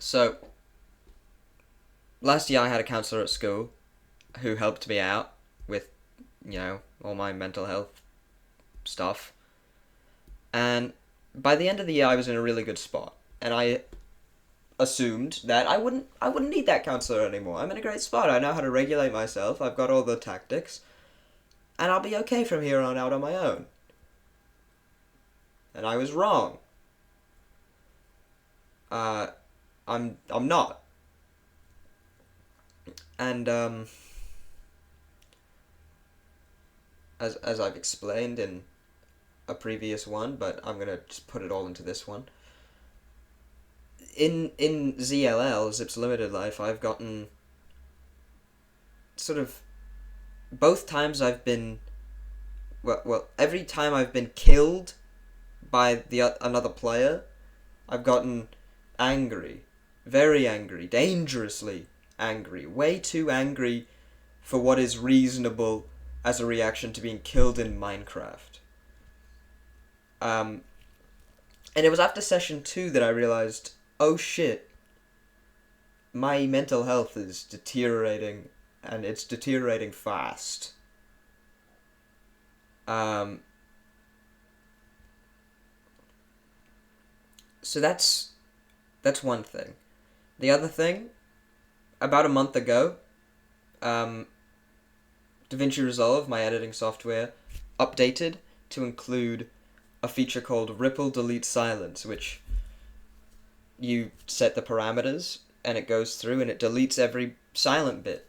So, last year I had a counselor at school who helped me out with, all my mental health stuff. And by the end of the year I was in a really good spot. And I assumed that I wouldn't need that counselor anymore. I'm in a great spot. I know how to regulate myself. I've got all the tactics. And I'll be okay from here on out on my own. And I was wrong. Uh I'm not. And as I've explained in a previous one, but I'm gonna just put it all into this one. In ZLL, Zips Limited Life, I've gotten sort of both times I've been every time I've been killed by another player, I've gotten angry, very angry, dangerously angry, way too angry for what is reasonable as a reaction to being killed in Minecraft. Um, and it was after session 2 that I realized, oh shit, my mental health is deteriorating, and it's deteriorating fast. Um, so that's one thing. The other thing, about a month ago, um, DaVinci Resolve, my editing software, updated to include a feature called Ripple Delete Silence, which you set the parameters and it goes through and it deletes every silent bit.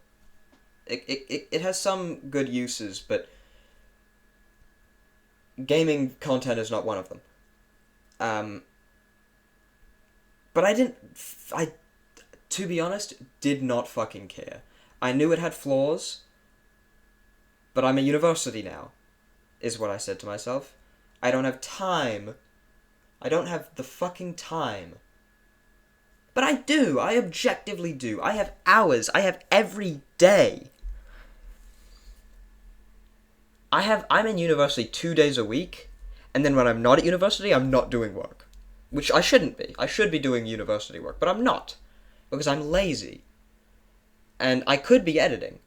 It has some good uses, but gaming content is not one of them. But I, to be honest, did not fucking care. I knew it had flaws, but I'm at university now, is what I said to myself. I don't have time. I don't have the fucking time. But I do. I objectively do. I have hours. I have every day. I'm in university 2 days a week, and then when I'm not at university, I'm not doing work. Which I shouldn't be. I should be doing university work, but I'm not. Because I'm lazy. And I could be editing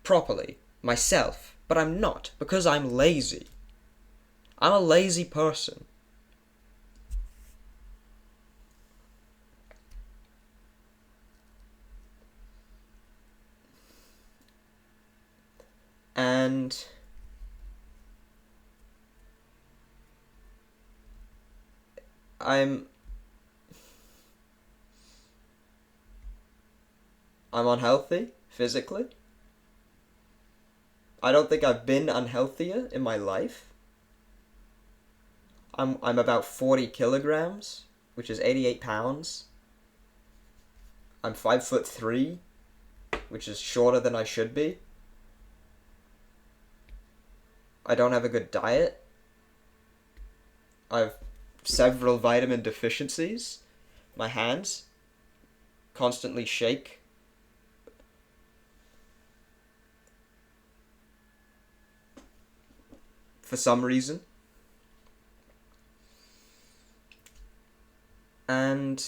properly, myself, but I'm not, because I'm lazy. I'm a lazy person. And I'm I'm unhealthy physically. I don't think I've been unhealthier in my life. I'm about 40 kilograms, which is 88 pounds. I'm 5'3", which is shorter than I should be. I don't have a good diet. I have several vitamin deficiencies. My hands constantly shake. For some reason. And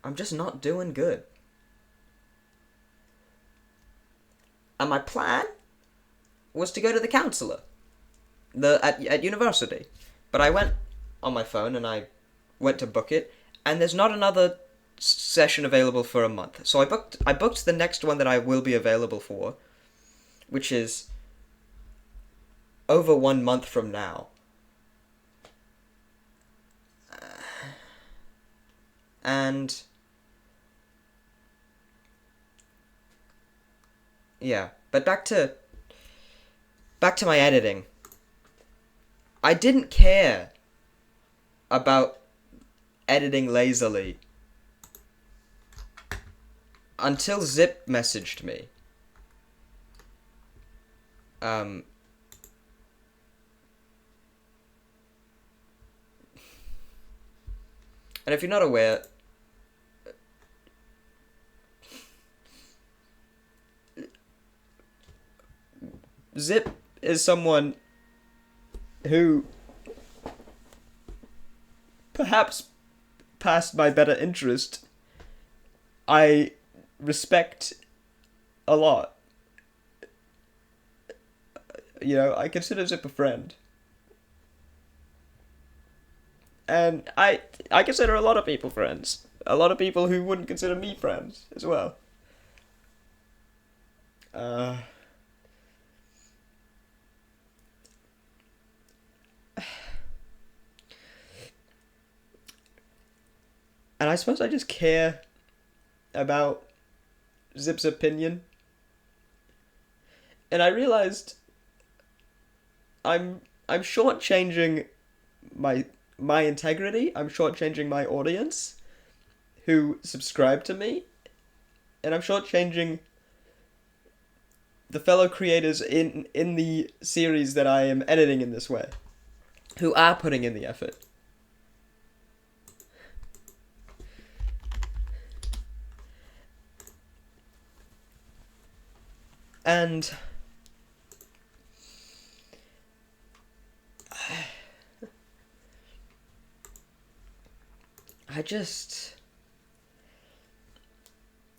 I'm just not doing good. And my plan was to go to the counselor at university. But I went on my phone and I went to book it, and there's not another session available for a month. So I booked the next one that I will be available for, which is over 1 month from now. And yeah, but back to my editing. I didn't care about editing lazily until Zip messaged me. And if you're not aware, Zip is someone who perhaps past my better interest I respect a lot. You know, I consider Zip a friend. And I consider a lot of people friends. A lot of people who wouldn't consider me friends as well. Uh, and I suppose I just care about Zip's opinion. And I realized I'm shortchanging my my integrity. I'm shortchanging my audience who subscribe to me, and I'm shortchanging the fellow creators in the series that I am editing in this way, who are putting in the effort. And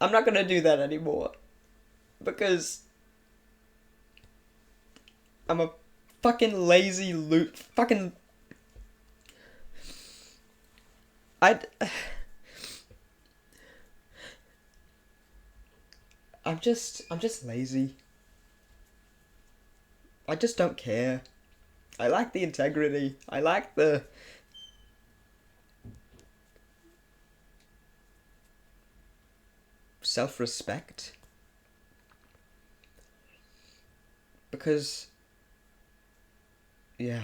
I'm not gonna do that anymore. Because I'm a fucking lazy loot. Fucking. I'd. I'm just lazy. I just don't care. I lack the integrity. I lack the self-respect. Because, yeah.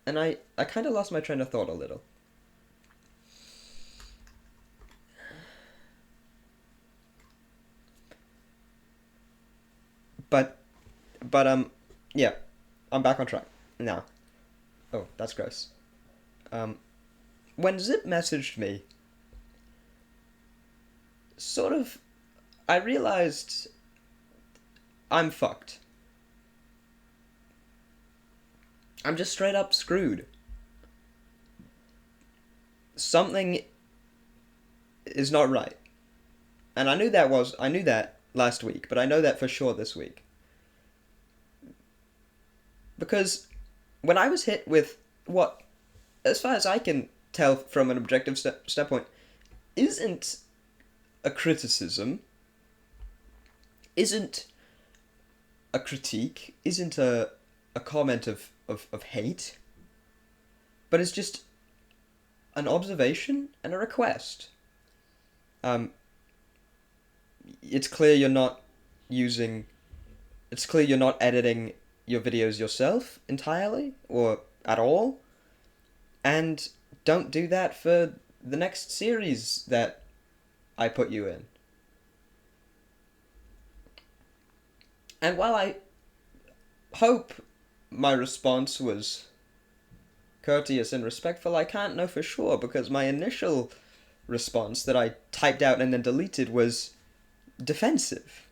And I kind of lost my train of thought a little. But, yeah. I'm back on track now. Oh, that's gross. When Zip messaged me, sort of, I realized I'm fucked. I'm just straight up screwed. Something is not right. And I knew that last week, but I know that for sure this week. Because when I was hit with what, as far as I can tell from an objective standpoint, isn't a criticism, isn't a critique, isn't a comment of hate, but it's just an observation and a request. It's clear you're not editing your videos yourself entirely, or at all, and don't do that for the next series that I put you in. And while I hope my response was courteous and respectful, I can't know for sure, because my initial response that I typed out and then deleted was defensive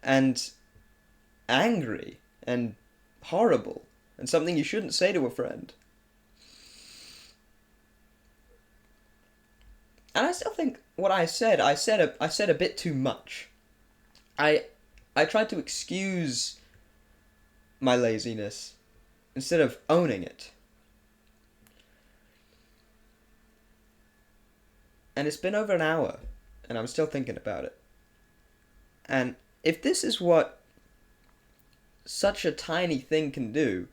and angry and horrible and something you shouldn't say to a friend. And I still think what I said a bit too much. I tried to excuse my laziness instead of owning it. And it's been over an hour, and I'm still thinking about it. And if this is what such a tiny thing can do,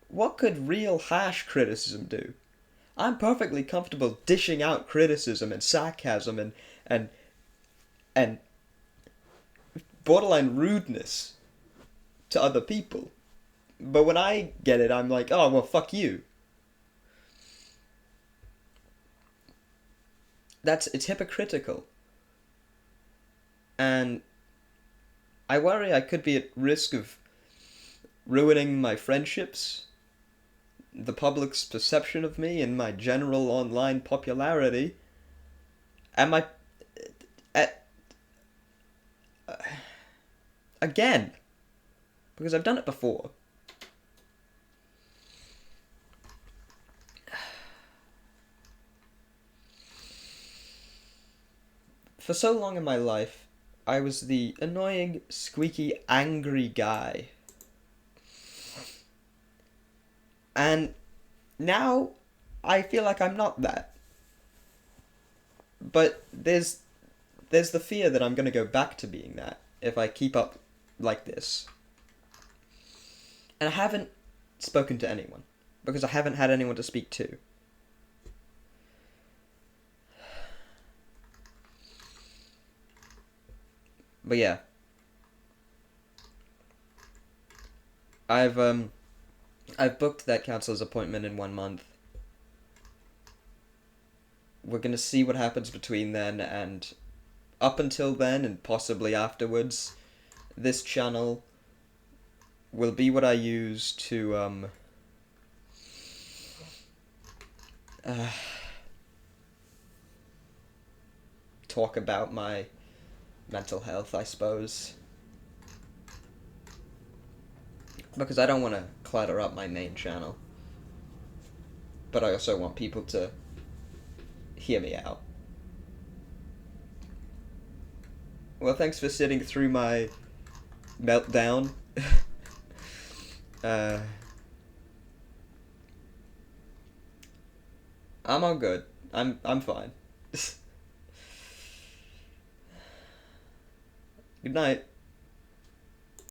what could real harsh criticism do? I'm perfectly comfortable dishing out criticism and sarcasm and borderline rudeness to other people. But when I get it, I'm like, oh, well, fuck you. It's hypocritical. And I worry I could be at risk of ruining my friendships, the public's perception of me, and my general online popularity, and my... again. Because I've done it before. For so long in my life, I was the annoying, squeaky, angry guy. And now I feel like I'm not that. But there's the fear that I'm going to go back to being that if I keep up like this. And I haven't spoken to anyone because I haven't had anyone to speak to. But yeah. I've booked that counselor's appointment in 1 month. We're going to see what happens between then and up until then and possibly afterwards. This channel will be what I use to talk about my mental health, I suppose. Because I don't want to clutter up my main channel. But I also want people to hear me out. Well, thanks for sitting through my meltdown. I'm all good. I'm fine. Good night.